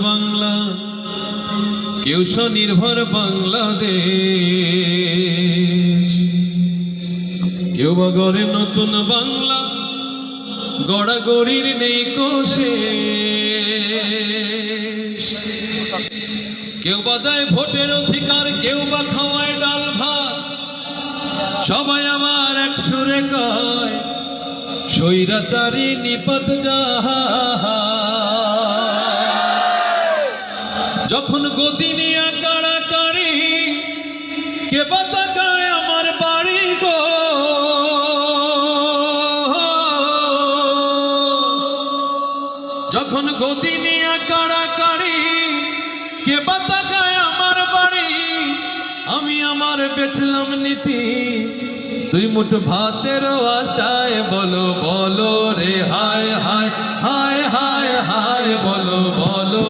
বাংলা কেউ স্বনির্ভর বাংলাদেশ, কেউ বা গড়ে নতুন বাংলা, গড়াগড়ির নেই কোশেষ। কেউ বা দেয় ভোটের অধিকার, কেউ বা খাওয়ায় ডাল ভাত, সবাই আমার এক সুরে কয় স্বৈরাচারী নিপাত যাহা। যখন গদি নিয়ে কাড়াকাড়ি, কে বা তাকায় আমার বাড়ি গো। যখন গদি নিয়ে কাড়াকাড়ি, কে বা তাকায় আমার বাড়ি। আমি আমার বেচলাম নীতি, তুই মুঠ ভাতের আশায়। বলো বলো রে হায় হায় হায়